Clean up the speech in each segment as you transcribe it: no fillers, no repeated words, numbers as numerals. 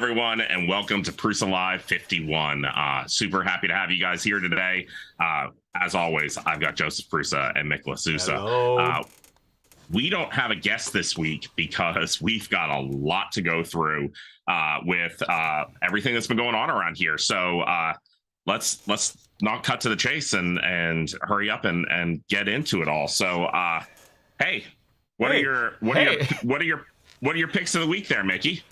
everyone, and welcome to Prusa Live 51. Super happy to have you guys here today. As always, I've got Joseph Prusa and Mikla Sousa. Hello. We don't have a guest this week because we've got a lot to go through with everything that's been going on around here. So let's not cut to the chase and hurry up and get into it all. So hey, what are your picks of the week there, Mickey?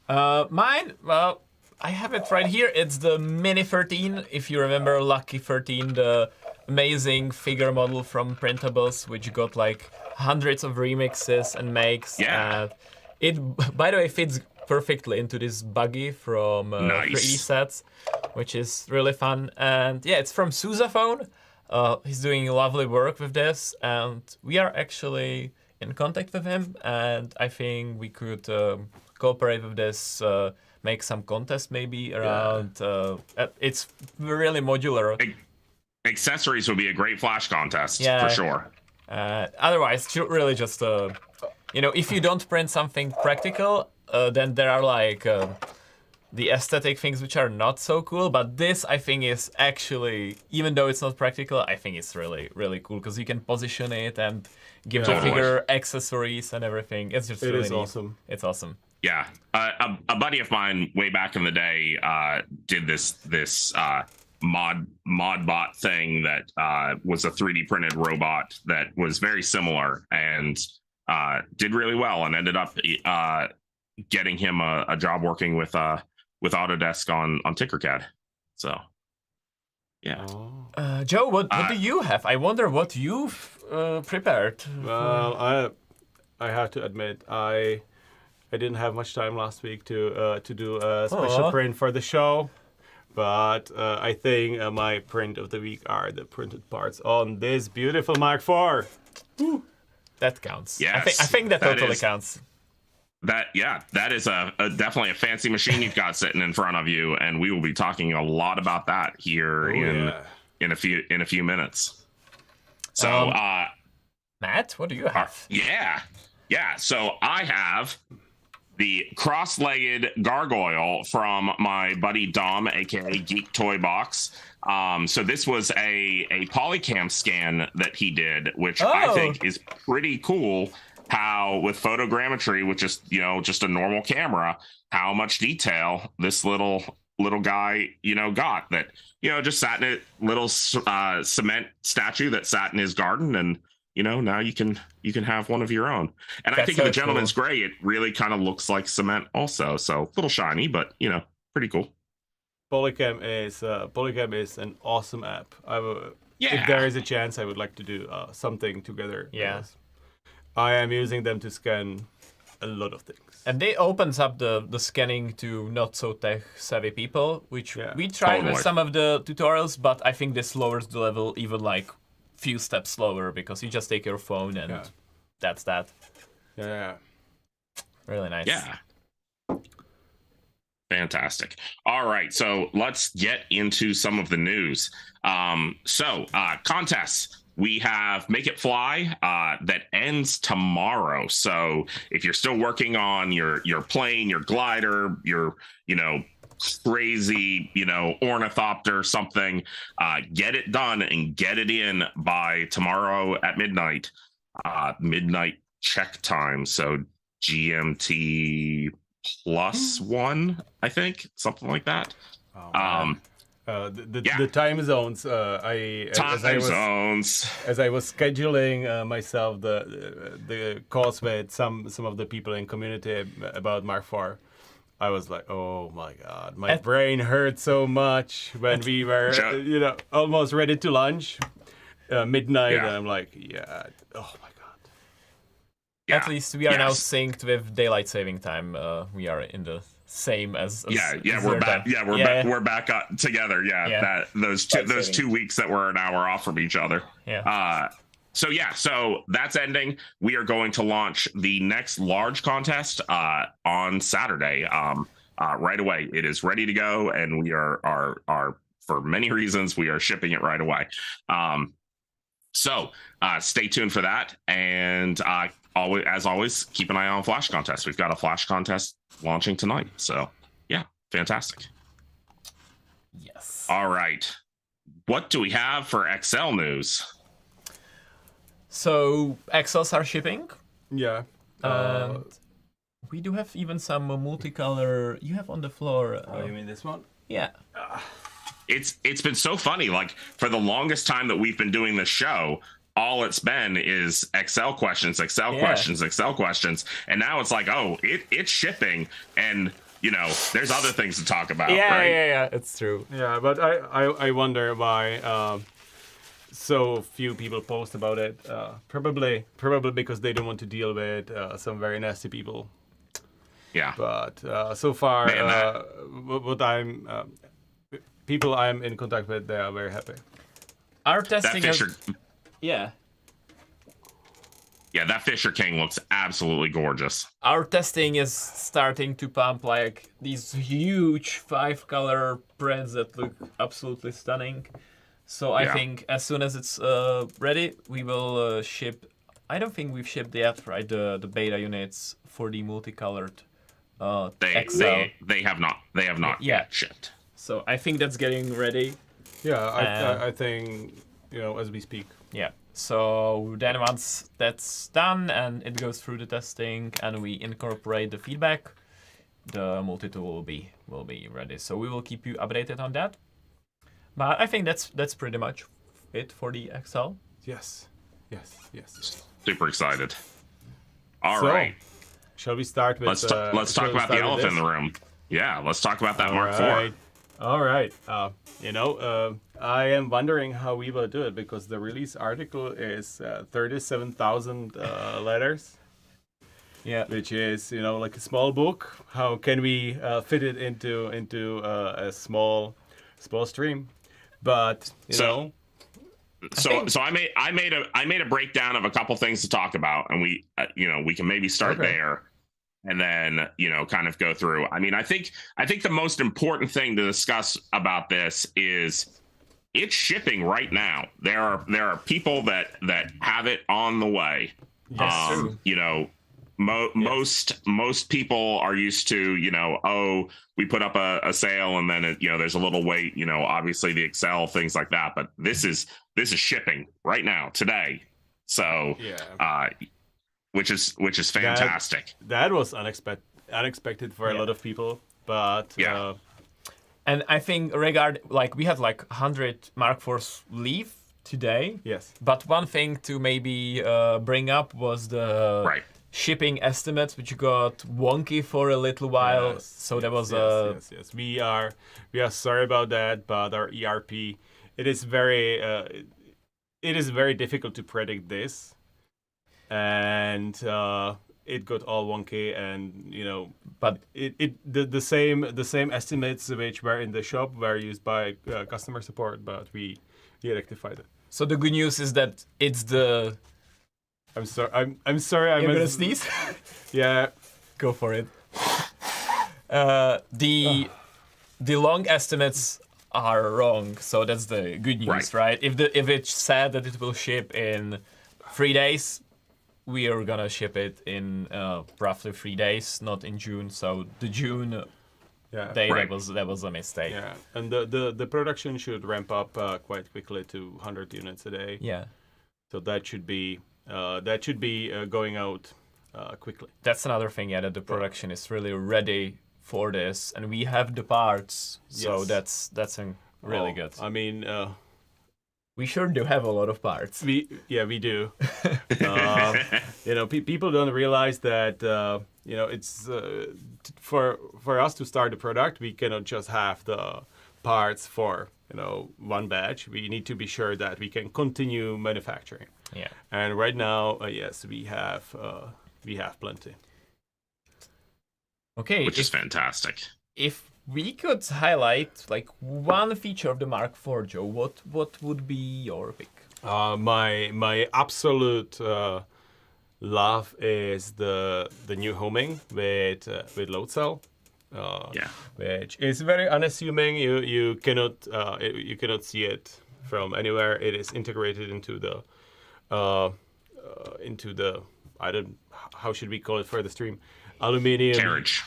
Mine, well, I have it right here. It's the Mini 13, if you remember Lucky 13, the amazing figure model from Printables, which got like hundreds of remixes and makes. Yeah. It, by the way, fits perfectly into this buggy from Nice. 3D sets, which is really fun. And yeah, it's from Sousaphone. He's doing lovely work with this, and we are actually in contact with him, and I think we could cooperate with this, make some contest maybe around. It's really modular. Accessories would be a great flash contest Yeah. for sure. Otherwise, really just if you don't print something practical, then there are like the aesthetic things which are not so cool. But this, I think, is actually, even though it's not practical, I think it's really, really cool because you can position it and give the figure accessories and everything. It's just really neat. Awesome. It's awesome. Yeah, a buddy of mine way back in the day did this mod bot thing that was a 3D printed robot that was very similar and did really well, and ended up getting him a job working with Autodesk on Tinkercad. So yeah. Joe, what do you have? I wonder what you've prepared. Well, I have to admit I didn't have much time last week to do a special print for the show, but I think my print of the week are the printed parts on this beautiful MK4. Woo. That counts. Yes, I think that totally counts. That is a definitely a fancy machine you've got sitting in front of you, and we will be talking a lot about that here in a few minutes. So Matt, what do you have? Yeah. So I have the cross-legged gargoyle from my buddy Dom, aka Geek Toy Box. So this was a polycam scan that he did, which I think is pretty cool. How with photogrammetry, with just a normal camera, how much detail this little guy got, that just sat in a little cement statue that sat in his garden, and now you can have one of your own. And I think in the Gentleman's Gray, it really kind of looks like cement also. So a little shiny, but pretty cool. Polycam is an awesome app. If there is a chance, I would like to do something together. Yeah. I am using them to scan a lot of things. And they opens up the scanning to not so tech savvy people, which we tried with some of the tutorials, but I think this lowers the level even like few steps slower, because you just take your phone and that's that. Yeah. Really nice. Yeah. Fantastic. All right, so let's get into some of the news. Contests. We have Make It Fly that ends tomorrow. So if you're still working on your plane, your glider, your crazy ornithopter, something, get it done and get it in by tomorrow at midnight. Midnight check time. So GMT +1, I think, something like that. The time zones. As I was scheduling myself the calls with some of the people in community about MK4, I was like, oh my god, my brain hurt so much when we were almost ready to lunch midnight, and I'm like, oh my god. At least we are now synced with daylight saving time. We are in the same as we're back. We're back together. Those 2 weeks that were an hour off from each other. So that's ending. We are going to launch the next large contest on Saturday. Right away, it is ready to go, and we are for many reasons we are shipping it right away. So stay tuned for that, and as always, keep an eye on Flash Contest. We've got a Flash Contest launching tonight. So yeah, fantastic. Yes. All right. What do we have for Excel news? So XLs are shipping, Yeah. and we do have even some multicolor. You have on the floor. Oh, you mean this one? Yeah. It's been so funny. Like for the longest time that we've been doing this show, all it's been is Excel questions, Excel questions, Excel questions, and now it's like, oh, it's shipping, and there's other things to talk about. Yeah, right? yeah, it's true. Yeah, but I wonder why so few people post about it. Probably because they don't want to deal with some very nasty people. Yeah. But so far, Man, what I'm people I'm in contact with, they are very happy. Our that testing Fisher, yeah. yeah, that Fisher King looks absolutely gorgeous. Our testing is starting to pump like these huge 5-color prints that look absolutely stunning. So I think as soon as it's ready, we will ship. I don't think we've shipped yet, right? The beta units for the multicolored XL. They have not yet shipped. So I think that's getting ready. Yeah, I think as we speak. Yeah. So then once that's done and it goes through the testing and we incorporate the feedback, the multi-tool will be ready. So we will keep you updated on that. But I think that's pretty much it for the XL. Yes. Super excited. All right. Shall we start with? Let's talk about the elephant in the room. Yeah, let's talk about that Mark IV. All right. I am wondering how we will do it because the release article is 37,000 letters. Yeah. Which is like a small book. How can we fit it into a small stream? But So I made a breakdown of a couple things to talk about, and we can maybe start there, and then kind of go through. I mean, I think the most important thing to discuss about this is it's shipping right now. There are people that have it on the way. Yes, true. Most people are used to we put up a sale and then there's a little wait, obviously the Excel, things like that, but this is shipping right now today, so which is fantastic. That was unexpected for a lot of people, but and I think we had like 100 Mark IVs leave today. Yes, but one thing to maybe bring up was the shipping estimates, which got wonky for a little while. There was yes. We are sorry about that, but our ERP, it is very difficult to predict this, and it got all wonky, and but the same estimates which were in the shop were used by customer support, but we rectified it. So the good news is that it's the. I'm sorry. I'm sorry. You're gonna sneeze? Yeah, go for it. The long estimates are wrong, so that's the good news, right? If it's said that it will ship in 3 days, we are gonna ship it in roughly 3 days, not in June. So the June day that was a mistake. Yeah, and the production should ramp up quite quickly to 100 units a day. Yeah. So that should be going out quickly. That's another thing, that the production is really ready for this, and we have the parts, so that's really good. I mean, we sure do have a lot of parts. We do. People don't realize that it's for us to start the product, we cannot just have the parts for one batch. We need to be sure that we can continue manufacturing. Yeah. And right now, yes, we have plenty. Okay. Which is fantastic. If we could highlight like one feature of the Mark IV, Joe, what would be your pick? My absolute love is the new homing with load cell. Which is very unassuming. You cannot see it from anywhere. It is integrated into the how should we call it for the stream? Aluminium carriage.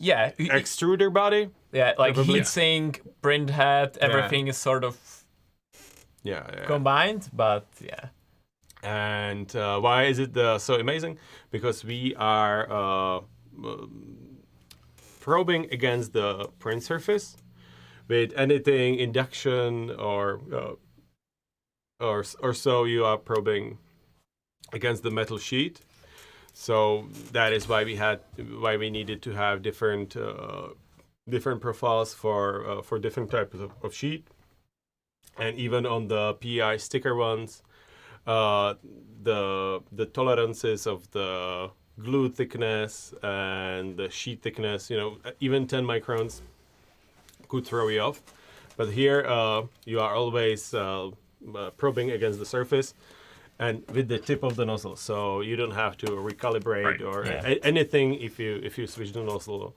yeah, extruder body. yeah, like Probably. heatsink, print head, everything is sort of Yeah. combined, but yeah. And why is it so amazing? Because we are probing against the print surface with anything induction or so. You are probing against the metal sheet. So that is why we needed to have different profiles for different types of sheet, and even on the PI sticker ones, the tolerances of the glue thickness and the sheet thickness, even 10 microns could throw you off. But here you are always probing against the surface and with the tip of the nozzle, so you don't have to recalibrate anything if you switch the nozzle,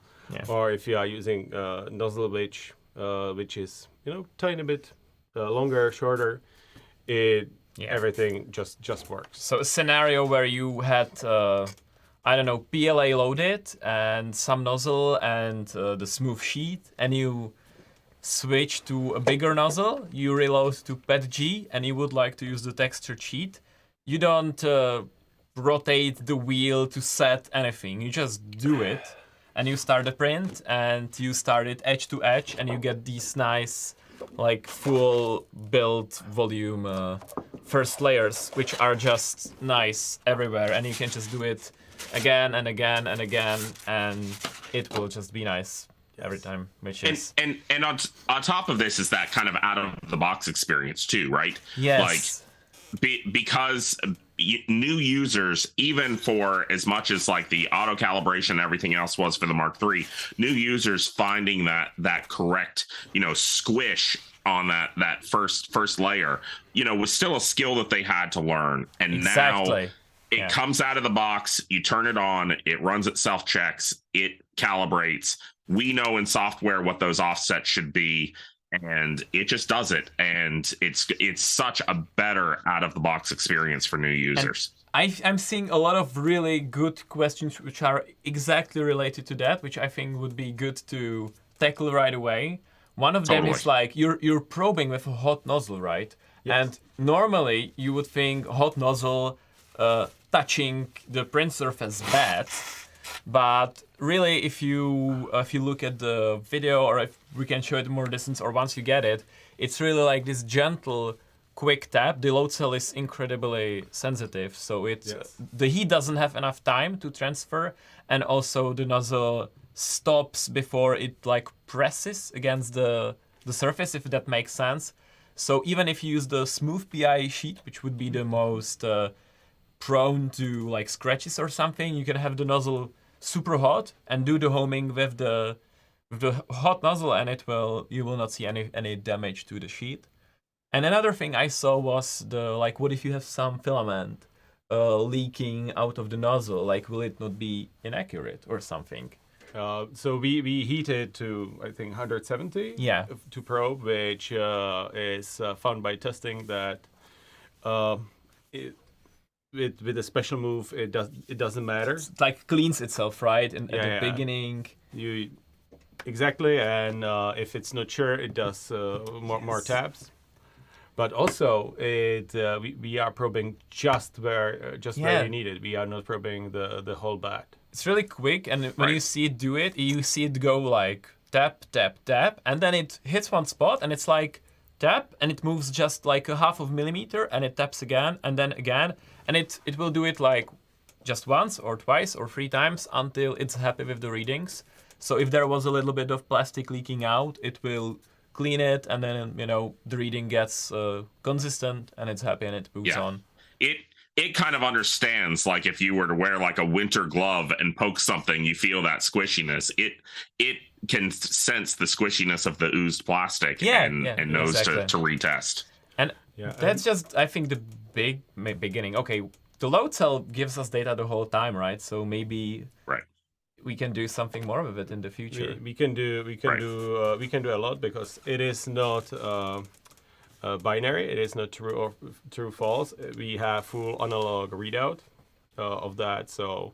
or if you are using nozzle which is tiny bit longer, shorter. Everything just works. So a scenario where you had I don't know, PLA loaded and some nozzle and the smooth sheet, and you switch to a bigger nozzle, you reload to pad G, and you would like to use the textured sheet. You don't rotate the wheel to set anything. You just do it, and you start the print, and you start it edge to edge, and you get these nice, like, full build volume first layers, which are just nice everywhere, and you can just do it again and again and again, and it will just be nice every time. Which is and on top of this is that kind of out of the box experience too, right? Yes. Like because new users, even for as much as like the auto calibration and everything else was for the Mark III, new users finding that correct squish on that first layer was still a skill that they had to learn, and exactly. now it comes out of the box, you turn it on, it runs its self checks, it calibrates. We know in software what those offsets should be, and it just does it. And it's such a better out of the box experience for new users. I'm seeing a lot of really good questions which are exactly related to that, which I think would be good to tackle right away. One of them is like you're probing with a hot nozzle, right? Yes. And normally you would think hot nozzle touching the print surface bad, but really if you look at the video, or if we can show it more distance, or once you get it, it's really like this gentle quick tap. The load cell is incredibly sensitive, so the heat doesn't have enough time to transfer, and also the nozzle stops before it like presses against the surface, if that makes sense. So even if you use the smooth PI sheet, which would be the most prone to like scratches or something, you can have the nozzle super hot and do the homing with the hot nozzle, and you will not see any damage to the sheet. And another thing I saw was what if you have some filament leaking out of the nozzle, like will it not be inaccurate or something? So we heated to, I think, 170 to probe, which is found by testing that with a special move, it doesn't matter. It like cleans itself, right? At the beginning. Exactly, and if it's not sure, it does more taps. But also, we are probing just where you need it. We are not probing the whole bat. It's really quick, and when you see it do it, you see it go like tap, tap, tap, and then it hits one spot, and it's like tap, and it moves just like a half of a millimeter, and it taps again, and then again, and it will do it like just once or twice or 3 times until it's happy with the readings. So if there was a little bit of plastic leaking out, it will clean it, and then the reading gets consistent, and it's happy, and it moves on. It kind of understands, like if you were to wear like a winter glove and poke something, you feel that squishiness. It can sense the squishiness of the oozed plastic and knows to retest. And that's just, I think, the big beginning. Okay, the load cell gives us data the whole time, right? So maybe we can do something more with it in the future. We can do a lot, because it is not binary. It is not true or true false. We have full analog readout of that. So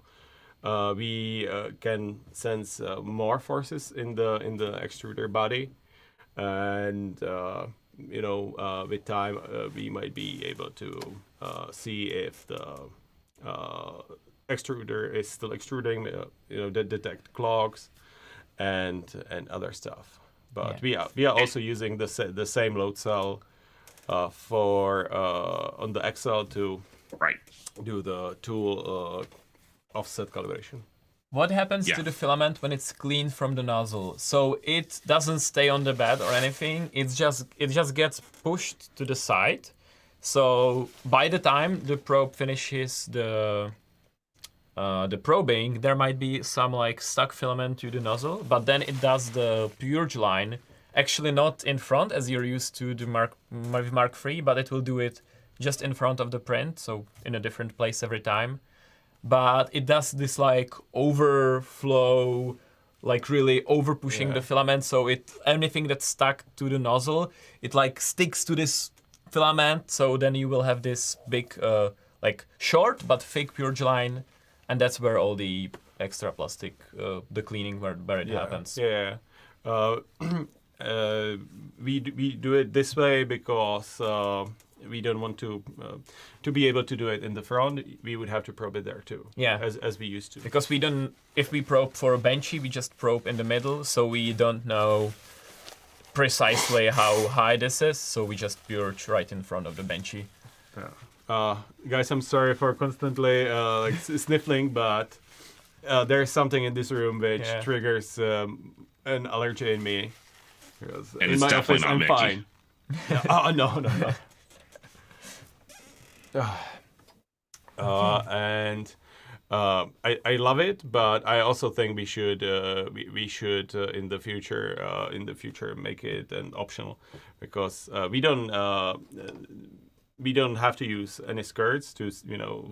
we can sense more forces in the extruder body, and with time we might be able to see if the extruder is still extruding, detect clogs and other stuff. But we are also using the same load cell for on the Excel to do the tool offset calibration. What happens to the filament when it's cleaned from the nozzle? So it doesn't stay on the bed or anything. It just gets pushed to the side. So by the time the probe finishes the probing, there might be some like stuck filament to the nozzle, but then it does the purge line, actually not in front as you're used to the Mark III, but it will do it just in front of the print, so in a different place every time. But it does this like overflow, like really over pushing the filament, so anything that's stuck to the nozzle, it like sticks to this filament, so then you will have this big like short but thick purge line, and that's where all the extra plastic, the cleaning where it happens. Yeah. We do it this way because we don't want to be able to do it in the front. We would have to probe it there too. Yeah. As we used to. Because we don't. If we probe for a benchy, we just probe in the middle, so we don't know precisely how high this is. So we just purge right in front of the benchy. Guys, I'm sorry for constantly sniffling, but there's something in this room which triggers an allergy in me. And in my office, I'm Mickey. Fine. No. And I love it, but I also think we should in the future make it an optional, because we don't have to use any skirts to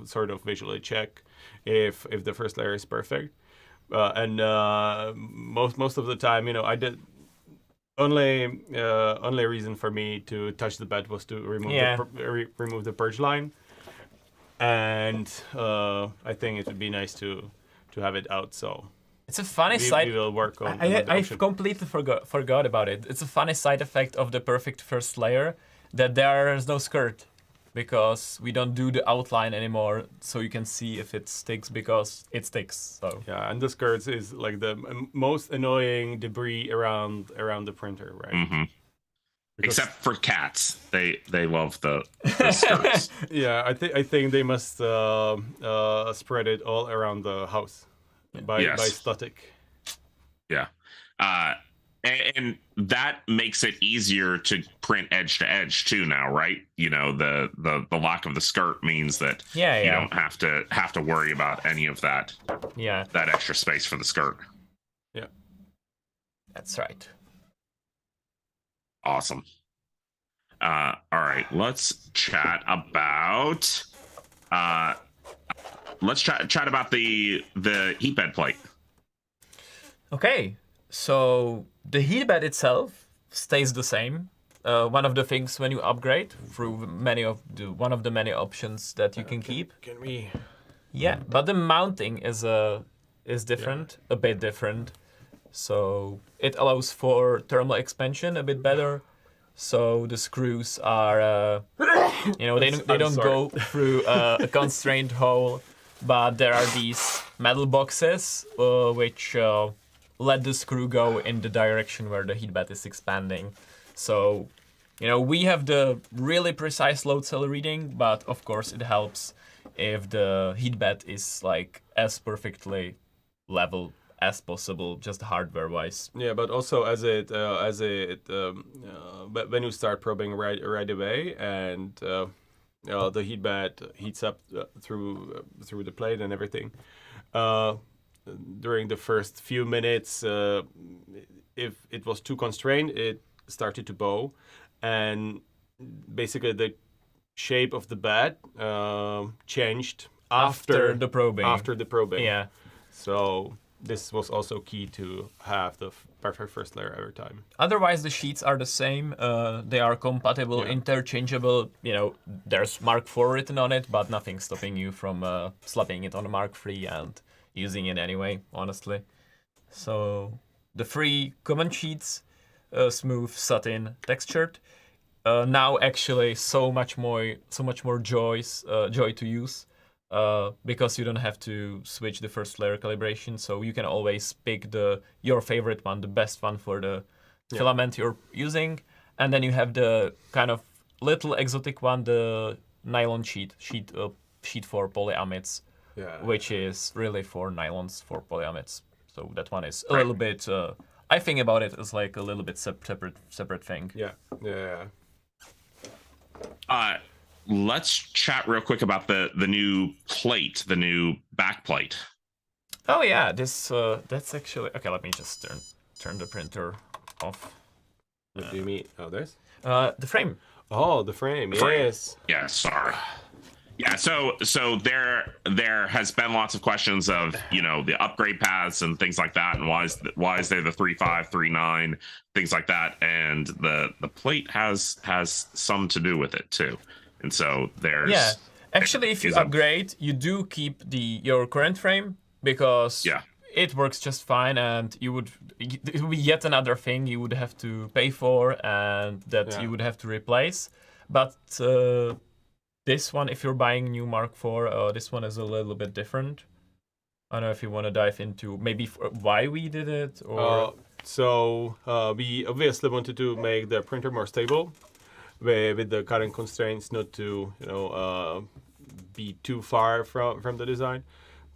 sort of visually check if the first layer is perfect, and most of the time I did. Only reason for me to touch the bed was to remove the purge line, and I think it would be nice to have it out. So it's a funny side. We will work on. I completely forgot about it. It's a funny side effect of the perfect first layer that there is no skirt, because we don't do the outline anymore, so you can see if it sticks, because it sticks. So yeah, and the skirts is like the most annoying debris around the printer, right? Mm-hmm. Except for cats, they love the skirts. Yeah, I think they must spread it all around the house by static. Yeah. And that makes it easier to print edge to edge too now, right? The lack of the skirt means that you don't have to worry about any of that. Yeah. That extra space for the skirt. Yeah. That's right. Awesome. All right, let's chat about the heat bed plate. Okay. So the heat bed itself stays the same. One of the things when you upgrade through one of the many options that you can keep. Can we? Yeah, but the mounting is different, a bit different. So it allows for thermal expansion a bit better. So the screws are, they don't go through a constrained hole, but there are these metal boxes which let the screw go in the direction where the heat bed is expanding. So, we have the really precise load cell reading, but of course it helps if the heat bed is like as perfectly level as possible, just hardware-wise. Yeah, but also when you start probing right away, and the heat bed heats up through the plate and everything. During the first few minutes, if it was too constrained, it started to bow, and basically the shape of the bed changed after the probing. Yeah. So this was also key to have the perfect first layer every time. Otherwise, the sheets are the same. They are compatible, interchangeable. There's Mark IV written on it, but nothing stopping you from slapping it on a Mark III and using it anyway, honestly. So the free common sheets, smooth satin textured. Now actually so much more joy to use. Because you don't have to switch the first layer calibration, so you can always pick your favorite one, the best one for the filament you're using, and then you have the kind of little exotic one, the nylon sheet for polyamides, which is really for nylons for polyamides. So that one is a little bit. I think about it as like a little bit separate thing. Yeah. Let's chat real quick about the new plate, the new back plate. Oh yeah, that's actually okay. Let me just turn the printer off. What do you mean? Oh, there's the frame. Oh, the frame. Yes. Yeah, sorry. Yeah, so there has been lots of questions of the upgrade paths and things like that, and why is there the 3.5, 3.9, things like that, and the plate has some to do with it too. And so there's actually, if you upgrade, you do keep your current frame because it works just fine, and it would be yet another thing you would have to pay for and that you would have to replace. But this one, if you're buying new Mark IV, this one is a little bit different. I don't know if you want to dive into maybe why we did it, or so we obviously wanted to make the printer more stable. With the current constraints, not to be too far from the design,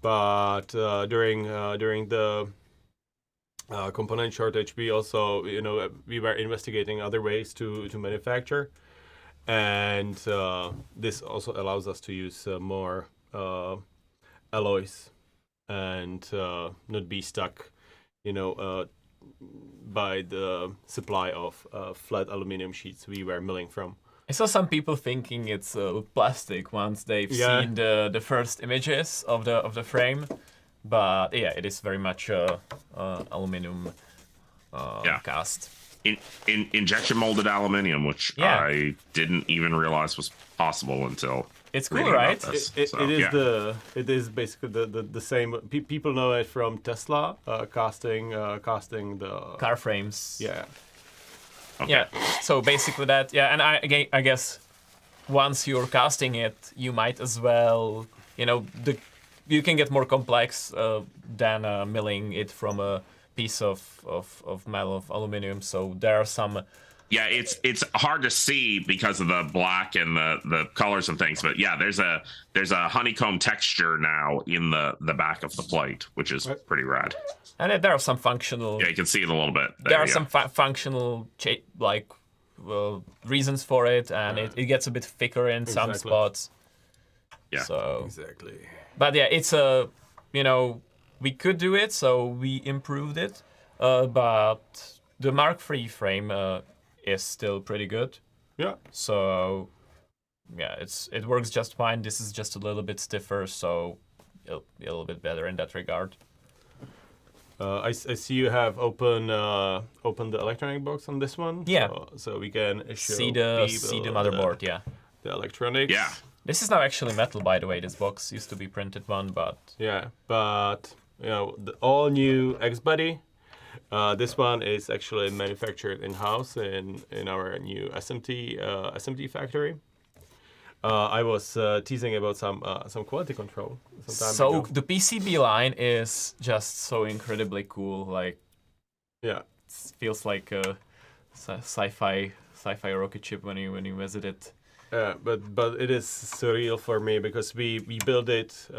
but during the component shortage, we also we were investigating other ways to manufacture, and this also allows us to use more alloys and not be stuck, by the supply of flat aluminum sheets we were milling from. I saw some people thinking it's plastic once they've seen the first images of the frame, but it is very much aluminum cast. Injection molded aluminium, which I didn't even realize was possible until. It's cool, right? It is basically the same. People know it from Tesla casting the car frames. Yeah. Okay. Yeah. So basically that. Yeah, and I guess once you're casting it, you might as well. You can get more complex than milling it from a piece of metal, of aluminum. So there are some. Yeah, it's hard to see because of the black and the colors and things, but there's a honeycomb texture now in the back of the plate, which is pretty rad. And there are some functional. Yeah, you can see it a little bit. There are some functional reasons for it, and it gets a bit thicker in some spots. Yeah. So exactly. But it's we could do it, so we improved it, but the Mark III frame is still pretty good. Yeah. So it works just fine. This is just a little bit stiffer, so it'll be a little bit better in that regard. I see you have opened the electronic box on this one. Yeah. So we can see the motherboard. The electronics. Yeah. This is now actually metal, by the way. This box used to be printed one, but the all new X-Buddy. This one is actually manufactured in-house in our new SMT factory. I was teasing about some quality control some time ago. The PCB line is just so incredibly cool. It feels like a sci-fi rocket ship when you visit it. But it is surreal for me because we built it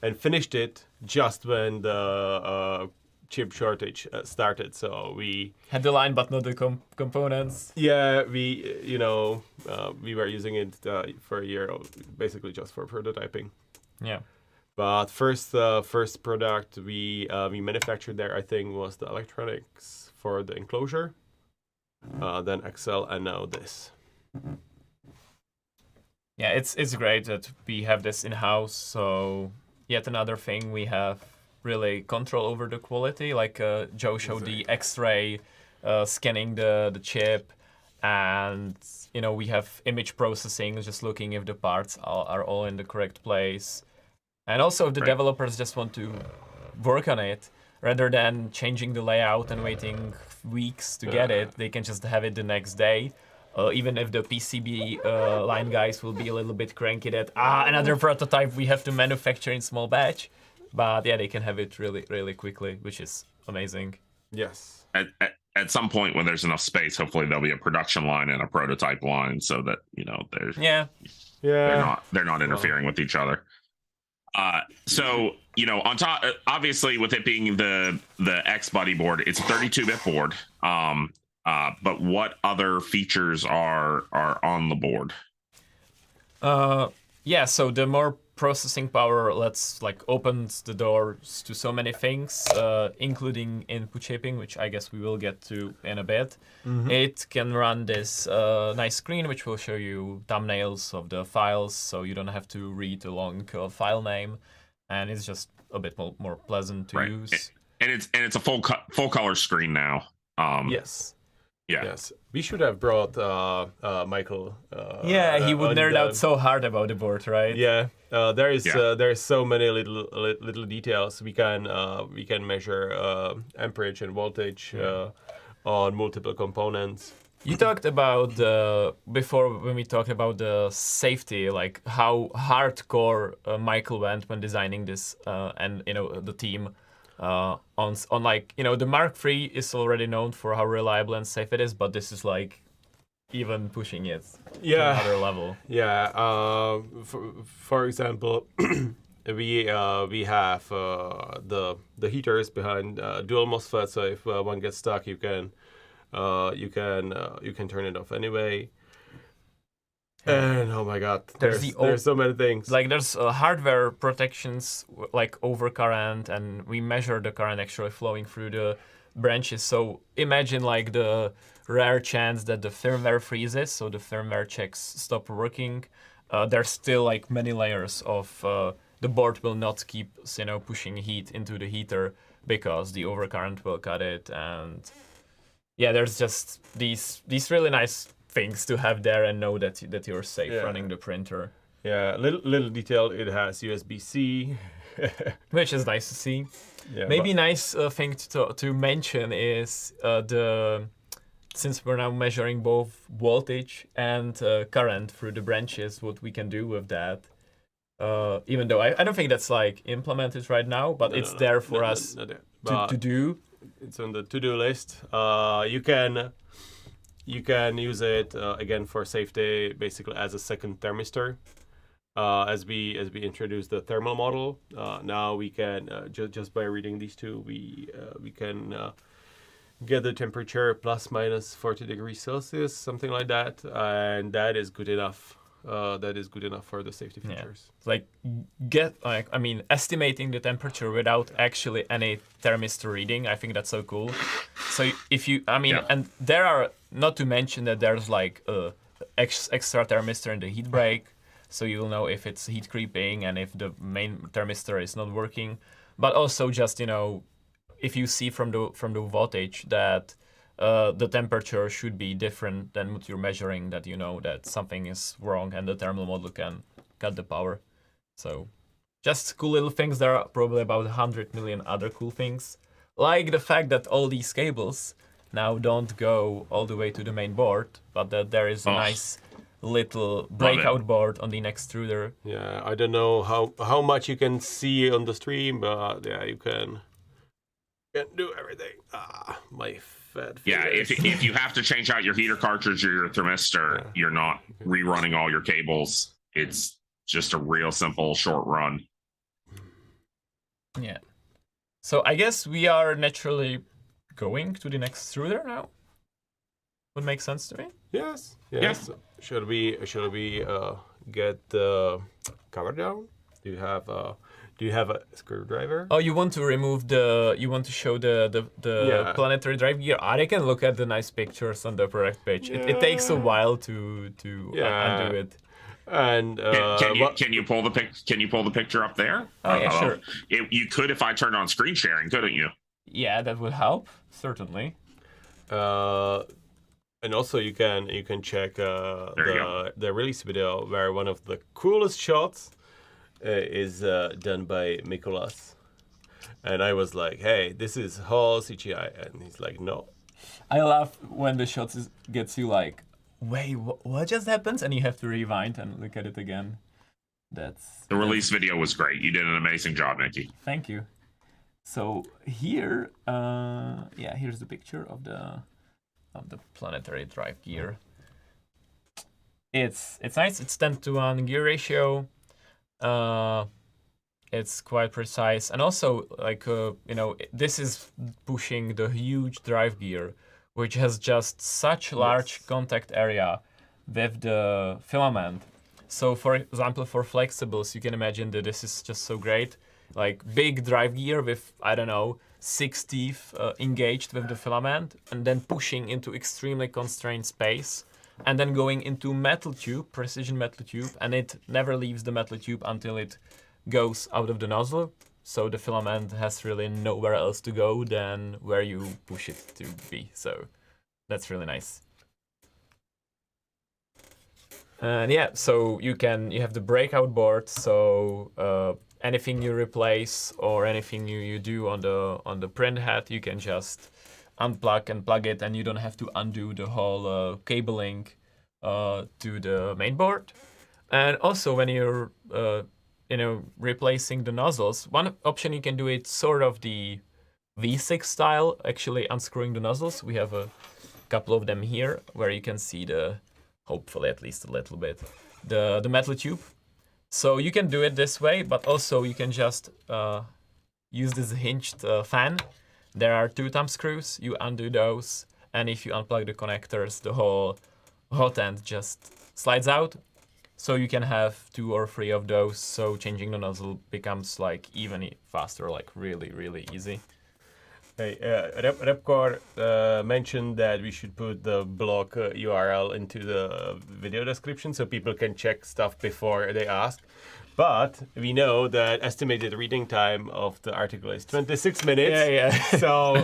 and finished it just when the chip shortage started, so we had the line but not the components. Yeah, we we were using it for a year, basically just for prototyping. Yeah. But first product we manufactured there, I think, was the electronics for the enclosure, then Excel, and now this. Yeah, it's great that we have this in-house. So yet another thing we have really control over the quality. Like Joe showed the X-ray scanning the chip, and we have image processing, just looking if the parts are all in the correct place. And also, if the Right. developers just want to work on it, rather than changing the layout and waiting weeks to get it, they can just have it the next day. Even if the PCB line guys will be a little bit cranky that, another prototype we have to manufacture in small batch. But yeah, they can have it really, really quickly, which is amazing. Yes. At some point when there's enough space, hopefully there'll be a production line and a prototype line so that, Yeah. they're not interfering with each other. So on top, obviously with it being the X Buddy board, it's a 32-bit board. But what other features are on the board? Yeah, so the more processing power opens the doors to so many things, including input shaping, which I guess we will get to in a bit. It can run this nice screen, which will show you thumbnails of the files, so you don't have to read a long file name, and it's just a bit more pleasant to use. And it's a full color screen now. Yes. Yeah. Yes. We should have brought Michael. He would nerd out so hard about the board, right? Yeah. There's so many little details. We can measure amperage and voltage on multiple components. You talked about before when we talked about the safety, like how hardcore Michael went when designing this, and the team. On like the Mark III is already known for how reliable and safe it is, but this is like even pushing it to another level. Yeah. For example, we have the heaters behind dual MOSFET, so if one gets stuck, you can turn it off anyway. And oh my god, there's so many things. Like there's hardware protections like over current, and we measure the current actually flowing through the branches. So imagine like the rare chance that the firmware freezes, so the firmware checks stop working. There's still like many layers of the board will not keep pushing heat into the heater because the overcurrent will cut it, and yeah, there's just these really nice things to have there and know that you're safe running the printer. Yeah, little detail. It has USB-C, which is nice to see. Yeah, maybe nice thing to mention is since we're now measuring both voltage and current through the branches, what we can do with that. Even though I don't think that's like implemented right now, but it's there for us to do. It's on the to-do list. You can use it again for safety, basically as a second thermistor. As we introduce the thermal model, now we can just by reading these two, we can get the temperature plus minus 40 degrees Celsius, something like that, and that is good enough. That is good enough for the safety features. Yeah. Estimating the temperature without actually any thermistor reading, I think that's so cool. So if you, and there are, not to mention that there's like a extra thermistor in the heat break, so you'll know if it's heat creeping and if the main thermistor is not working. But also just, if you see from the voltage that the temperature should be different than what you're measuring, that that something is wrong and the thermal model can cut the power. So just cool little things. There are probably about 100 million other cool things, like the fact that all these cables now don't go all the way to the main board, but that there is a nice little breakout board on the extruder. Yeah, I don't know how much you can see on the stream, but yeah, you can do everything. My fat fingers. Yeah, if you have to change out your heater cartridge or your thermistor, you're not rerunning all your cables. It's just a real simple short run. Yeah. So I guess we are naturally going to the next extruder now. Would make sense to me. Yes. Yeah. Should we get the cover down? Do you have a screwdriver? Oh, you want to remove you want to show the planetary drive gear? I can look at the nice pictures on the product page. It takes a while to undo it. And can you pull the picture up there? Oh yeah, sure. You could if I turned on screen sharing, couldn't you? Yeah, that would help certainly. And also you can check the release video where one of the coolest shots is done by Mikolas. And I was like, hey, this is whole CGI. And he's like, no. I love when the shots gets you like, wait, what just happened? And you have to rewind and look at it again. The release video was great. You did an amazing job, Nikki. Thank you. So here, here's the picture of the planetary drive gear. It's nice. It's 10:1 gear ratio. It's quite precise, and also like this is pushing the huge drive gear, which has just such large contact area with the filament. So for example, for flexibles, you can imagine that this is just so great. Like big drive gear with, I don't know, 6 teeth engaged with the filament, and then pushing into extremely constrained space, and then going into metal tube, precision metal tube, and it never leaves the metal tube until it goes out of the nozzle. So the filament has really nowhere else to go than where you push it to be. So that's really nice. And yeah, so you have the breakout board. So anything you replace or anything you do on the print head, you can just unplug and plug it, and you don't have to undo the whole cabling to the main board. And also when you're replacing the nozzles, one option you can do it sort of the V6 style, actually unscrewing the nozzles. We have a couple of them here where you can see hopefully at least a little bit, the metal tube. So you can do it this way, but also you can just use this hinged fan. There are 2 thumb screws, you undo those, and if you unplug the connectors, the whole hot end just slides out. So you can have 2 or 3 of those, so changing the nozzle becomes like even faster, like really, really easy. Hey, Repcore mentioned that we should put the blog URL into the video description so people can check stuff before they ask. But we know that estimated reading time of the article is 26 minutes. Yeah. So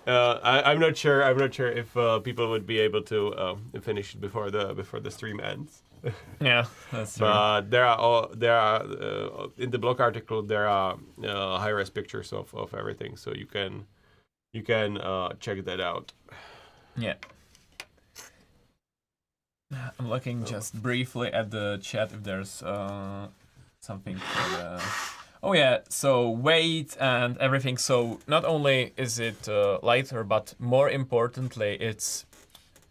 I'm not sure. I'm not sure if people would be able to finish it before the stream ends. Yeah, that's true. But there are in the blog article there are high-res pictures of everything, so you can check that out. Yeah. I'm looking just briefly at the chat if there's something for the... Oh yeah, so weight and everything. So not only is it lighter, but more importantly, it's,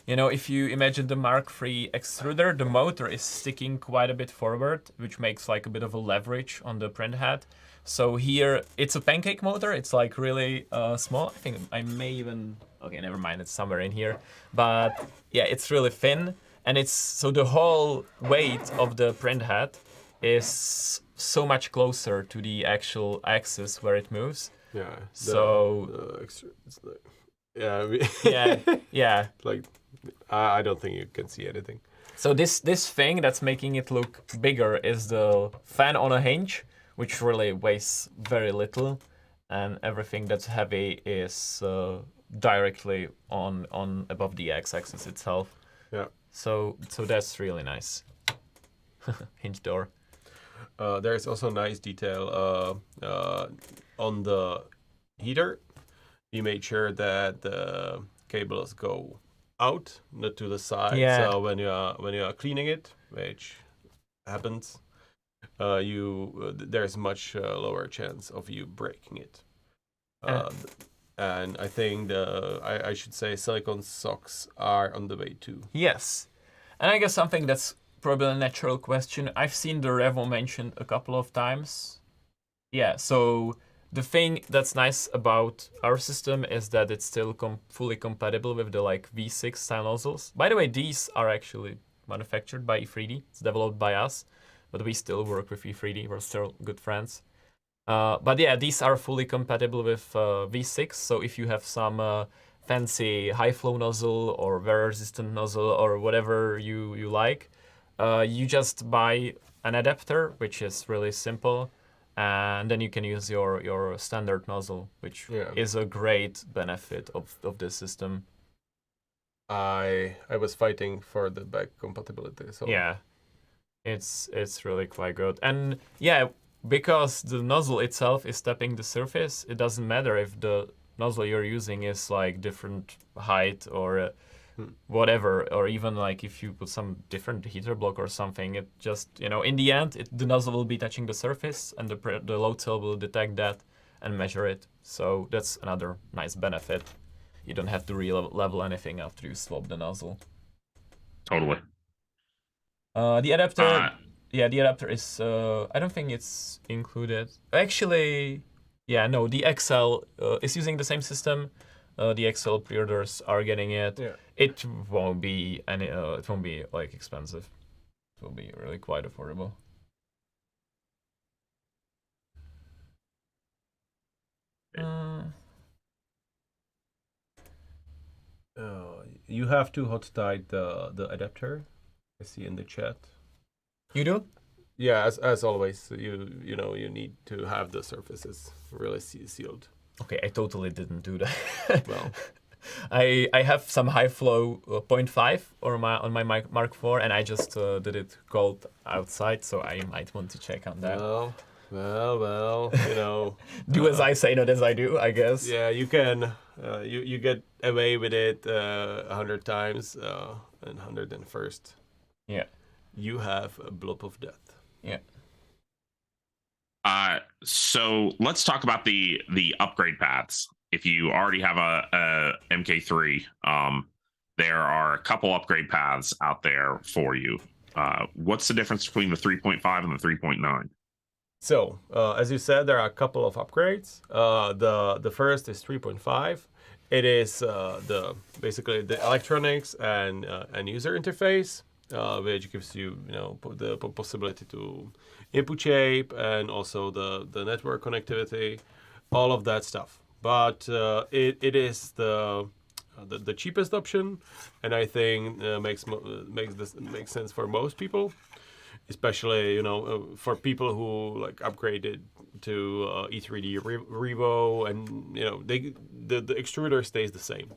if you imagine the Mark III extruder, the motor is sticking quite a bit forward, which makes like a bit of a leverage on the print head. So here, it's a pancake motor. It's like really small. I think I may even... Okay, never mind. It's somewhere in here. But yeah, it's really thin. And so the whole weight of the print head is so much closer to the actual axis where it moves. Yeah. Yeah. Like, I don't think you can see anything. So this thing that's making it look bigger is the fan on a hinge, which really weighs very little, and everything that's heavy is directly on above the x-axis itself. Yeah. So that's really nice. Hinge door. There's also nice detail on the heater. We made sure that the cables go out, not to the side. Yeah. So when you are cleaning it, which happens, there's much lower chance of you breaking it. And I think I should say silicone socks are on the way too. Yes, and I guess something that's probably a natural question. I've seen the Revo mentioned a couple of times. Yeah, so the thing that's nice about our system is that it's still fully compatible with the V6 style nozzles. By the way, these are actually manufactured by E3D. It's developed by us, but we still work with E3D. We're still good friends. But yeah, these are fully compatible with V6. So if you have some fancy high flow nozzle or wear resistant nozzle or whatever you like, you just buy an adapter, which is really simple, and then you can use your standard nozzle, which is a great benefit of this system. I was fighting for the back compatibility. So yeah. It's really quite good. And yeah, because the nozzle itself is tapping the surface, it doesn't matter if the nozzle you're using is like different height or whatever, or even like if you put some different heater block or something, it just, in the end, the nozzle will be touching the surface and the load cell will detect that and measure it. So that's another nice benefit. You don't have to re-level anything after you swap the nozzle. Totally. The adapter, the adapter is, I don't think it's included. Actually, yeah, no, the XL is using the same system. The XL pre-orders are getting it. Yeah. It won't be it won't be like expensive. It will be really quite affordable. You have to hot tight the adapter. I see in the chat. You do? Yeah, as always, you know you need to have the surfaces really sealed. Okay, I totally didn't do that. Well, I have some high flow 0.5 on my Mark IV, and I just did it cold outside, so I might want to check on that. Well, Do as I say, not as I do, I guess. Yeah, you can. You get away with it 100 times, and 101st. Yeah. You have a blob of death. Yeah. So let's talk about the upgrade paths. If you already have a MK3, there are a couple upgrade paths out there for you. What's the difference between the 3.5 and the 3.9? So, as you said, there are a couple of upgrades. The first is 3.5. It is basically the electronics and user interface, which gives you the possibility to input shape and also the network connectivity, all of that stuff. But it is the cheapest option, and I think makes sense for most people, especially for people who like upgraded to E3D Revo, and the extruder stays the same.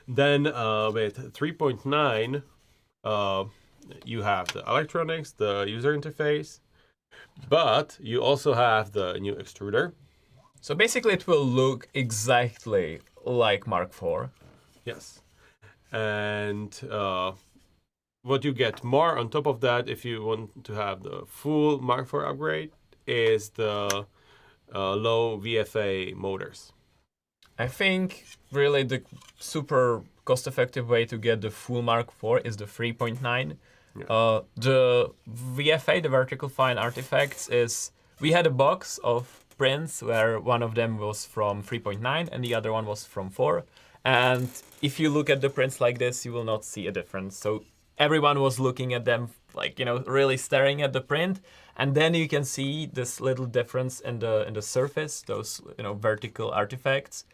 Then with 3.9, you have the electronics, the user interface, but you also have the new extruder. So basically, it will look exactly like Mark IV. Yes, and what you get more on top of that, if you want to have the full Mark IV upgrade, is the low VFA motors. I think really the super cost-effective way to get the full Mark IV is the 3.9. Yeah. The VFA, the vertical fine artifacts, is we had a box of prints where one of them was from 3.9 and the other one was from 4. And if you look at the prints like this, you will not see a difference. So everyone was looking at them like really staring at the print, and then you can see this little difference in the surface, those vertical artifacts.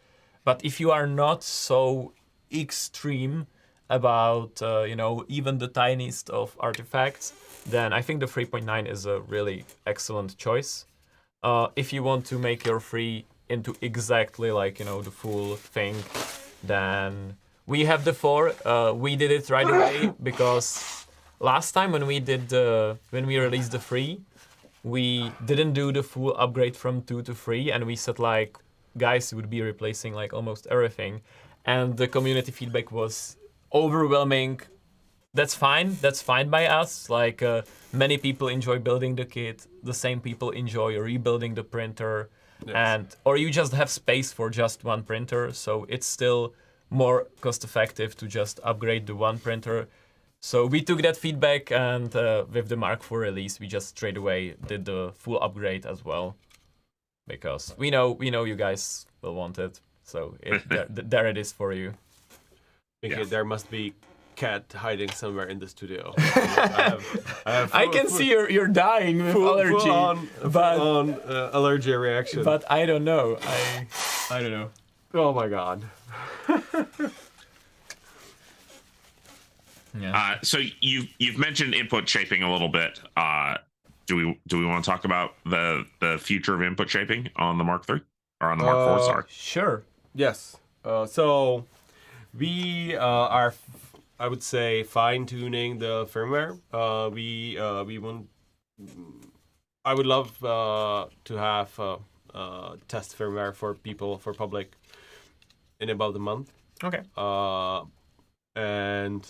But if you are not so extreme about even the tiniest of artifacts, then I think the 3.9 is a really excellent choice. If you want to make your 3 into exactly like the full thing, then we have the 4. We did it right away because last time when we released the 3, we didn't do the full upgrade from 2 to 3, and we said like, guys, would be replacing like almost everything, and the community feedback was overwhelming. That's fine by us. Like many people enjoy building the kit, the same people enjoy rebuilding the printer, yes. Or you just have space for just one printer, so it's still more cost effective to just upgrade the one printer. So we took that feedback, and with the Mark IV release, we just straight away did the full upgrade as well, because we know you guys will want it. So there it is for you. Okay, there must be cat hiding somewhere in the studio. I can see you're dying with allergy, full on allergy reaction. But I don't know. I don't know. Oh my god. Yeah. So you've mentioned input shaping a little bit. Do we want to talk about the future of input shaping on the Mark III or on the Mark IV? Sorry. Sure. Yes. So we are I would say fine tuning the firmware. We want. I would love to have test firmware for people for public in about a month. Okay. And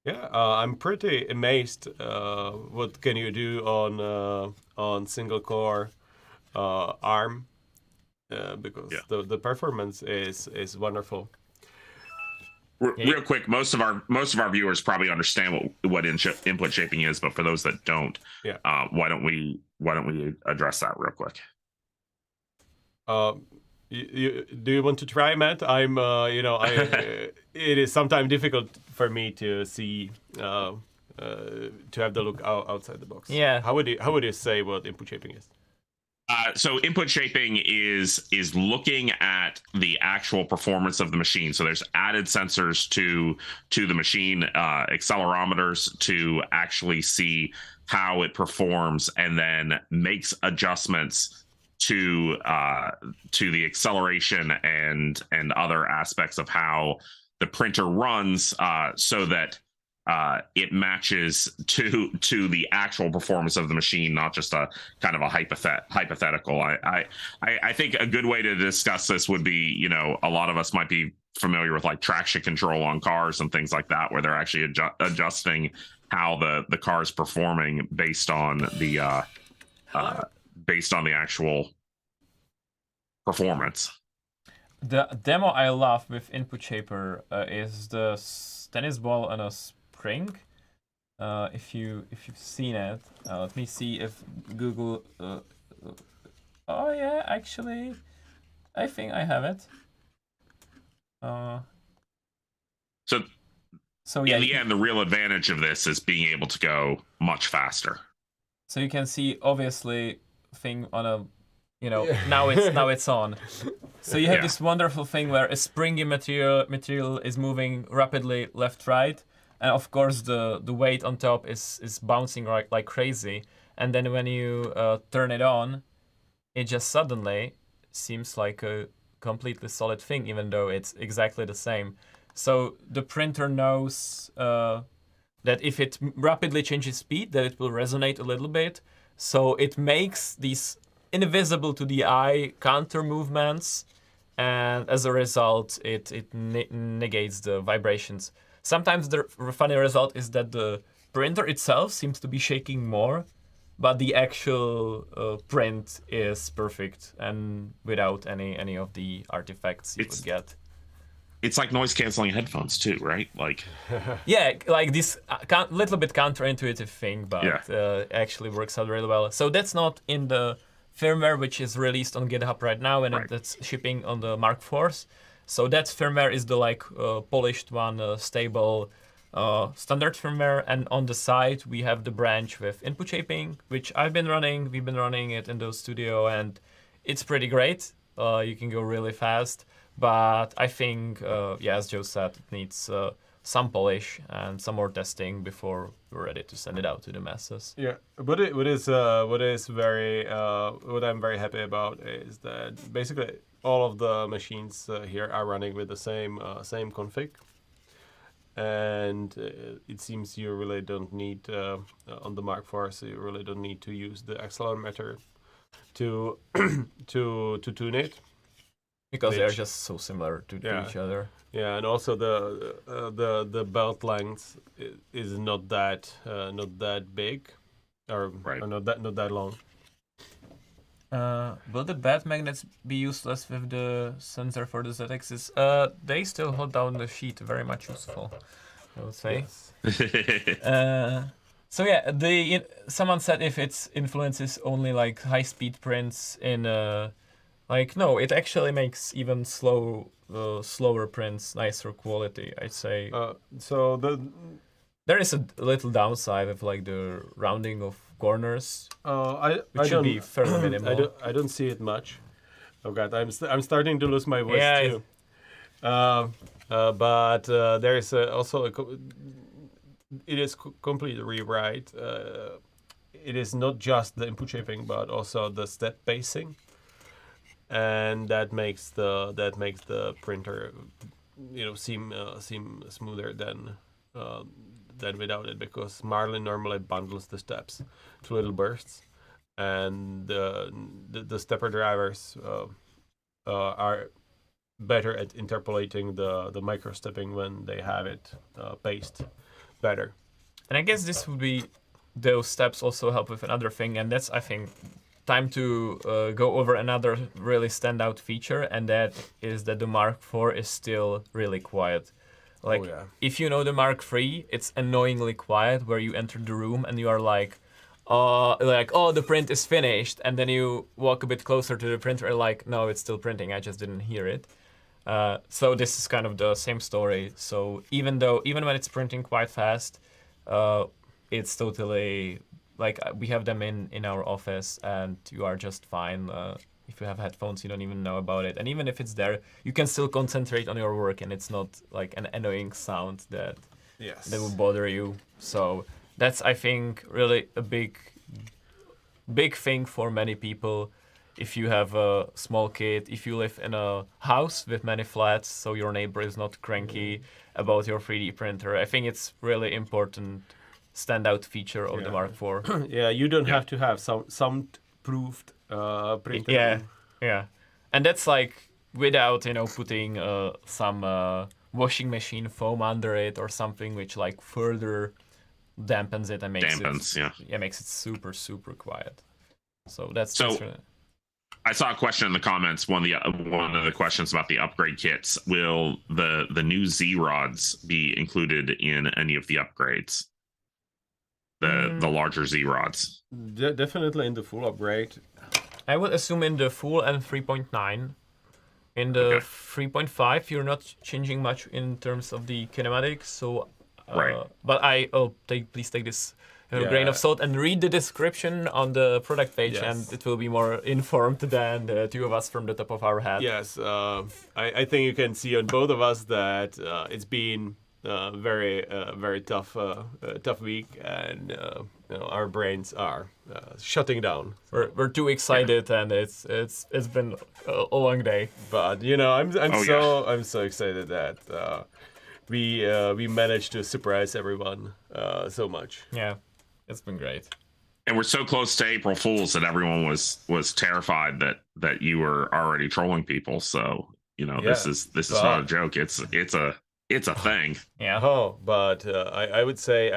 yeah, I'm pretty amazed. What can you do on single core ARM? Because the performance is wonderful. Real quick, most of our viewers probably understand what input shaping is, but for those that don't, why don't we address that real quick? Do you want to try, Matt? I'm it is sometimes difficult for me to see to have the look outside the box. Yeah. How would you say what input shaping is? So input shaping is looking at the actual performance of the machine. So there's added sensors to the machine, accelerometers to actually see how it performs, and then makes adjustments to the acceleration and other aspects of how the printer runs, so that it matches to the actual performance of the machine, not just a kind of a hypothetical. I think a good way to discuss this would be, a lot of us might be familiar with like traction control on cars and things like that, where they're actually adjusting how the car is performing based on the actual performance. The demo I love with Input Shaper is the tennis ball and a spring. If you've seen it, let me see if Google. Oh yeah, actually, I think I have it. So yeah, in the end, the real advantage of this is being able to go much faster. So you can see obviously thing on a, now it's on. So you have this wonderful thing where a springy material is moving rapidly left right, and of course the weight on top is bouncing like crazy. And then when you turn it on, it just suddenly seems like a completely solid thing, even though it's exactly the same. So the printer knows that if it rapidly changes speed, that it will resonate a little bit. So it makes these invisible to the eye counter movements, and as a result, it negates the vibrations. Sometimes the funny result is that the printer itself seems to be shaking more, but the actual print is perfect and without any of the artifacts you would get. It's like noise canceling headphones too, right? Like, yeah, like this little bit counterintuitive thing, but actually works out really well. So that's not in the firmware which is released on GitHub right now, and that's shipping on the Mark IVs. So that firmware is the polished one, stable, standard firmware. And on the side we have the branch with input shaping, which I've been running. We've been running it in the studio, and it's pretty great. You can go really fast. But I think, as Joe said, it needs some polish and some more testing before we're ready to send it out to the masses. Yeah, what I'm very happy about is that basically all of the machines here are running with the same config, and it seems you really don't need on the Mark IV, so you really don't need to use the accelerometer to tune it. Because they're just so similar to each other. Yeah, and also the belt length is not that big, or not that long. Will the bed magnets be useless with the sensor for the Z-axis? They still hold down the sheet, very much useful, I would say. Yes. So yeah, someone said if its influences only like high-speed prints in no, it actually makes even slower prints nicer quality, I'd say. There is a little downside of like the rounding of corners, which should be fairly minimal. I don't see it much. Oh god, I'm starting to lose my voice too. But there is also it is completely rewrite. It is not just the input shaping, but also the step pacing. And that makes the printer, seem smoother than than without it, because Marlin normally bundles the steps to little bursts, and the stepper drivers are better at interpolating the micro stepping when they have it paced better. And I guess this would be, those steps also help with another thing, and that's, I think, time to go over another really standout feature, and that is that the Mark IV is still really quiet. Like, if you know the Mark III, it's annoyingly quiet where you enter the room and you are like, oh, the print is finished, and then you walk a bit closer to the printer and like, no, it's still printing, I just didn't hear it. So this is kind of the same story. So even when it's printing quite fast, it's totally, like, we have them in our office and you are just fine. If you have headphones, you don't even know about it. And even if it's there, you can still concentrate on your work and it's not like an annoying sound that will bother you. So that's, I think, really a big thing for many people. If you have a small kid, if you live in a house with many flats, so your neighbor is not cranky about your 3D printer, I think it's really important standout feature of the Mark IV. Yeah, you don't have to have soundproofed printer. Yeah. And that's like without, putting some washing machine foam under it or something which like further dampens it and makes makes it super, super quiet. So that's really... I saw a question in the comments. One of the questions about the upgrade kits. Will the new Z rods be included in any of the upgrades? The larger Z rods. Definitely in the full upgrade. I would assume in the full and 3.9. In the 3.5, you're not changing much in terms of the kinematics. So, but please take this grain of salt and read the description on the product page, and it will be more informed than the two of us from the top of our head. Yes, I think you can see on both of us that it's been very tough week, and our brains are shutting down. We're too excited, and it's been a long day. But I'm so excited that we managed to surprise everyone so much. Yeah, it's been great. And we're so close to April Fools that everyone was terrified that you were already trolling people. So this is not a joke. It's a thing. Yeah. Oh, but I would say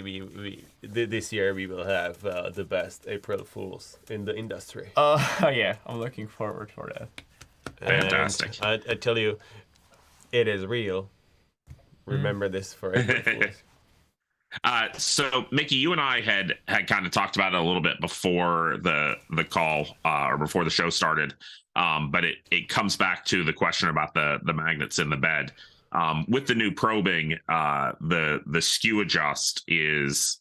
we this year we will have the best April Fools in the industry. Yeah, I'm looking forward for that. Fantastic. And I tell you, it is real. Remember this for April Fools. So Mickey, you and I had kind of talked about it a little bit before the call or before the show started, but it comes back to the question about the magnets in the bed. With the new probing, the skew adjust is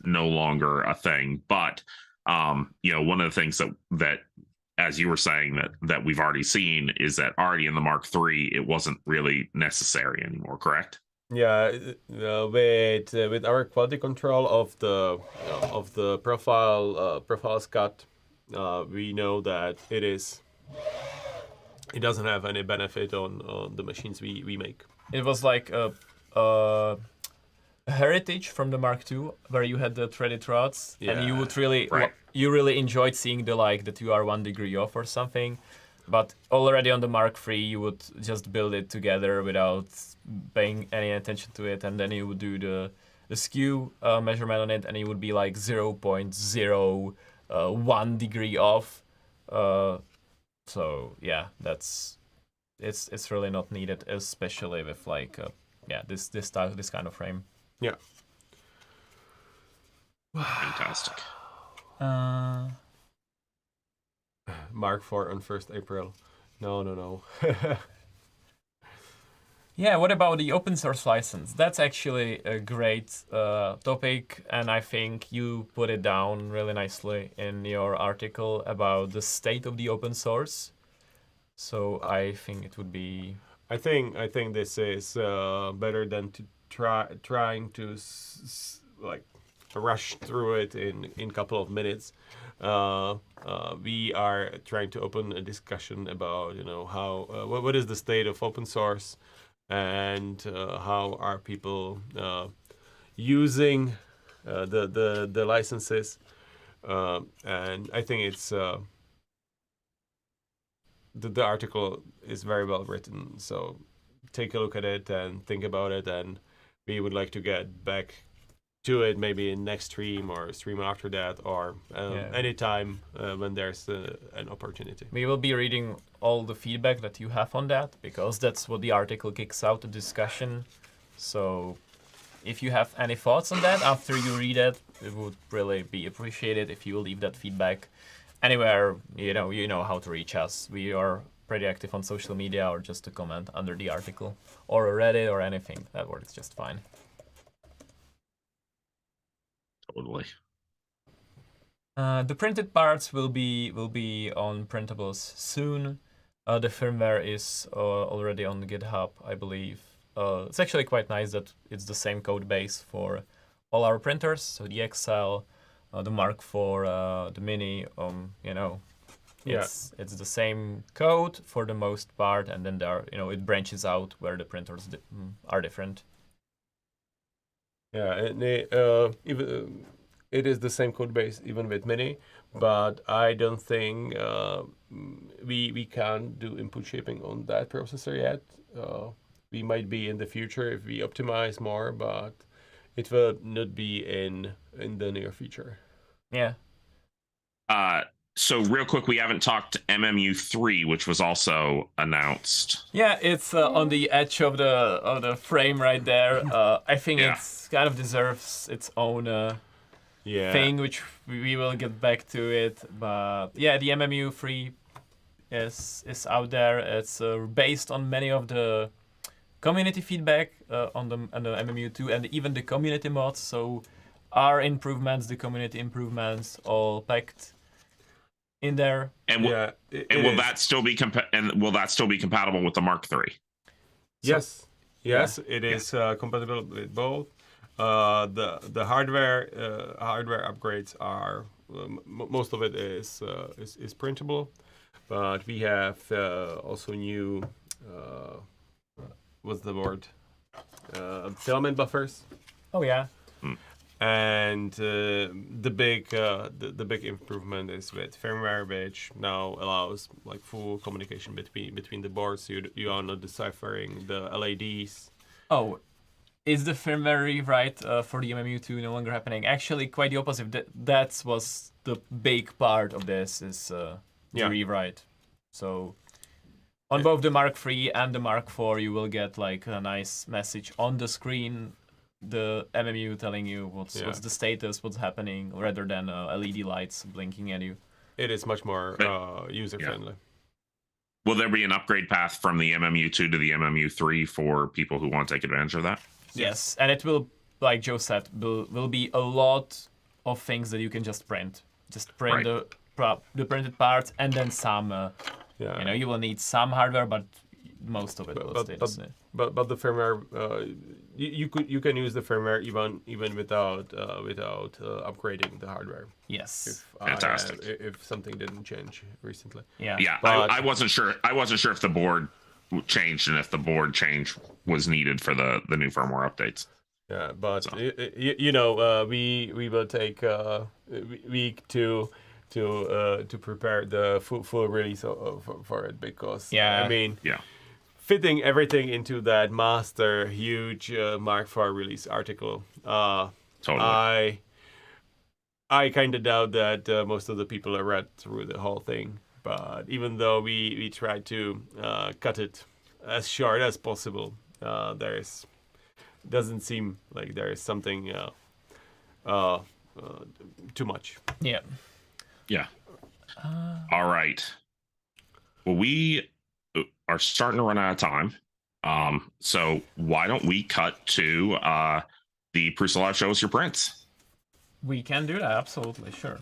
no longer a thing. But one of the things that as you were saying that we've already seen is that already in the Mark III it wasn't really necessary anymore. Correct? Yeah, with our quality control of the profiles cut, we know that it doesn't have any benefit on the machines we make. It was like a heritage from the Mark II, where you had the threaded rods, and you would you really enjoyed seeing that you are 1 degree off or something. But already on the Mark III, you would just build it together without paying any attention to it, and then you would do the skew measurement on it, and it would be like 0.01 degree off. So yeah, it's really not needed, especially with this kind of frame. Yeah. Fantastic. Mark IV on 1st April. No. Yeah, what about the open source license? That's actually a great topic, and I think you put it down really nicely in your article about the state of the open source. So I think it would be... I think this is better than to trying to rush through it in a couple of minutes. We are trying to open a discussion about how what is the state of open source, and how are people using the licenses. And I think it's the article is very well written. So take a look at it and think about it. And we would like to get back to it maybe in next stream or stream after that, or anytime when there's an opportunity. We will be reading all the feedback that you have on that, because that's what the article kicks out, the discussion. So if you have any thoughts on that after you read it, it would really be appreciated if you leave that feedback anywhere. You know how to reach us. We are pretty active on social media, or just to comment under the article, or Reddit, or anything. That works just fine. Totally. The printed parts will be on Printables soon. The firmware is already on GitHub, I believe. It's actually quite nice that it's the same code base for all our printers. So the XL, the Mark IV, the Mini, it's the same code for the most part, and then it branches out where the printers are different. Yeah, and even it is the same code base even with Mini, but I don't think we can do input shaping on that processor yet. We might be in the future if we optimize more, but it will not be in the near future. Yeah. So real quick, we haven't talked MMU3, which was also announced. Yeah, it's on the edge of the frame right there. I think it's kind of deserves its own thing, which we will get back to it. But yeah, the MMU3 is out there. It's based on many of the community feedback on the MMU2 and even the community mods. So our improvements, the community improvements, all packed in there. And will that still be compatible with the Mark III? Yes, it is compatible with both. The hardware upgrades are most of it is printable, but we have also new what's the word, filament buffers. Oh yeah. And the big improvement is with firmware, which now allows like full communication between the boards. You are not deciphering the LEDs. Oh, is the firmware rewrite for the MMU2 no longer happening? Actually, quite the opposite. That was the big part of this, is the rewrite. So on both the Mark III and the Mark IV, you will get like a nice message on the screen, the MMU telling you what's the status, what's happening, rather than LED lights blinking at you. It is much more user friendly. Will there be an upgrade path from the MMU2 to the MMU3 for people who want to take advantage of that? Yes, and it will, like Joe said, will be a lot of things that you can just print. Just print the printed parts, and then some. You will need some hardware, but most of it will stay the same. But the firmware, you can use the firmware even without upgrading the hardware. Yes, fantastic. If something didn't change recently. Yeah. I wasn't sure. I wasn't sure if the board changed and if the board change was needed for the new firmware updates. Yeah, but we will take a week to prepare the full release for it, because fitting everything into that master huge Mark IV release article. Totally. I kind of doubt that most of the people have read through the whole thing. But even though we tried to cut it as short as possible, doesn't seem like there is something too much. Yeah. Yeah. All right. Well, we are starting to run out of time. So why don't we cut to the Prusa Live Show Us Your Prints? We can do that, absolutely, sure.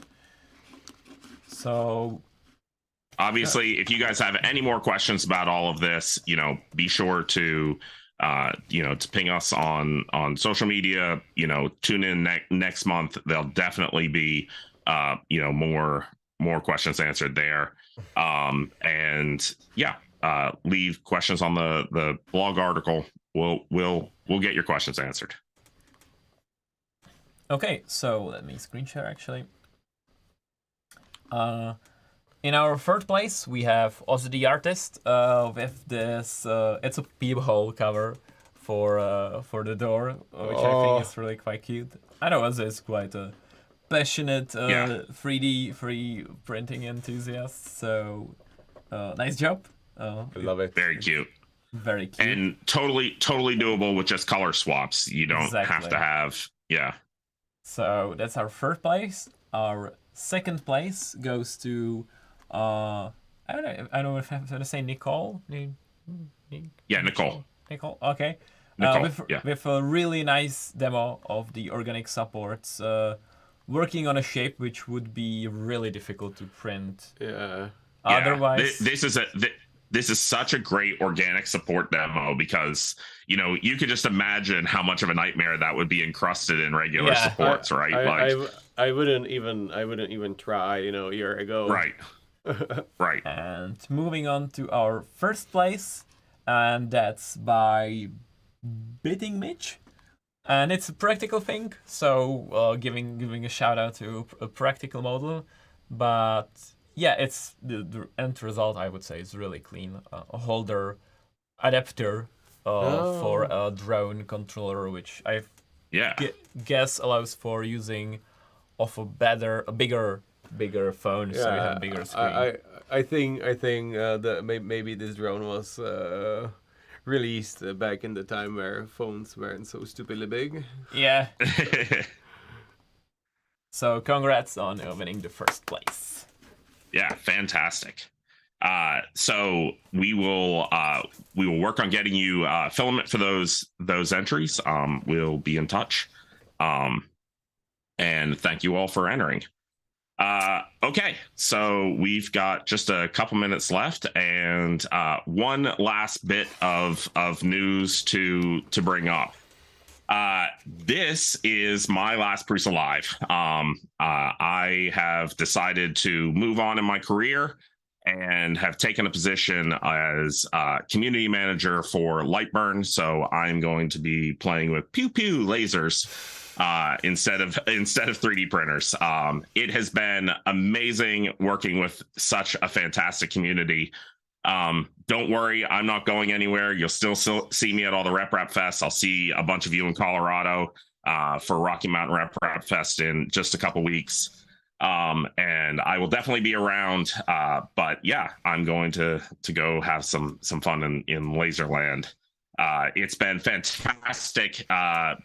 So obviously, if you guys have any more questions about all of this, be sure to to ping us on social media. Tune in next month. There'll definitely be more questions answered there. leave questions on the blog article. We'll get your questions answered. Okay, so let me screen share actually. In our third place, we have Ozzy the Artist with this. It's a peephole cover for the door, which I think is really quite cute. I know Ozzy is quite a passionate 3D printing enthusiast, so nice job. I love it. Very cute. Very cute. And totally doable with just color swaps. You don't have to have, So that's our third place. Our second place goes to, I don't know if I'm going to say Nicole. Yeah, Nicole. Nicole, okay. Nicole, with a really nice demo of the organic supports, working on a shape which would be really difficult to print. Yeah. Otherwise, this is such a great organic support demo because you could just imagine how much of a nightmare that would be encrusted in regular supports, right? I wouldn't even try, a year ago. Right. Right. And moving on to our first place, and that's by Bidding Mitch. And it's a practical thing, so giving a shout out to a practical model, but yeah, it's the end result. I would say is really clean. A holder adapter for a drone controller, which I guess allows for using of a bigger phone, so you have a bigger screen. I think that maybe this drone was released back in the time where phones weren't so stupidly big. Yeah. So congrats on winning the first place. Yeah, fantastic. So we will work on getting you filament for those entries. We'll be in touch. And thank you all for entering. Okay, so we've got just a couple minutes left, and one last bit of news to bring up. This is my last Prusa Live. I have decided to move on in my career and have taken a position as community manager for Lightburn. So I'm going to be playing with pew pew lasers instead of 3D printers. It has been amazing working with such a fantastic community. Don't worry, I'm not going anywhere. You'll still see me at all the Rep Fests. I'll see a bunch of you in Colorado for Rocky Mountain Rep Fest in just a couple weeks. And I will definitely be around. But yeah, I'm going to go have some fun in Laserland. It's been fantastic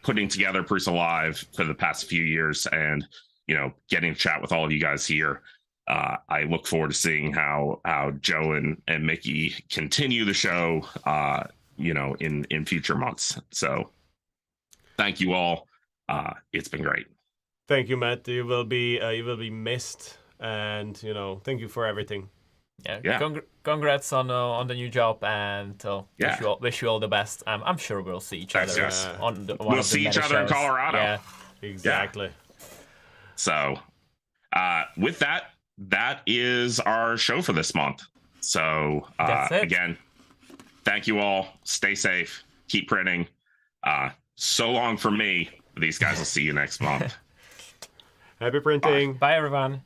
putting together Prusa Live for the past few years, and getting to chat with all of you guys here. I look forward to seeing how Joe and Mickey continue the show, in future months. So thank you all. It's been great. Thank you, Matt. You will be missed, and thank you for everything. Yeah. Congrats on the new job, and wish you all the best. I'm sure we'll see each other on the one we'll of the see each other shows. in Colorado. Yeah, exactly. Yeah. So, with that is our show for this month. So again, thank you all. Stay safe. Keep printing. So long for me. These guys will see you next month. Happy printing. Bye everyone.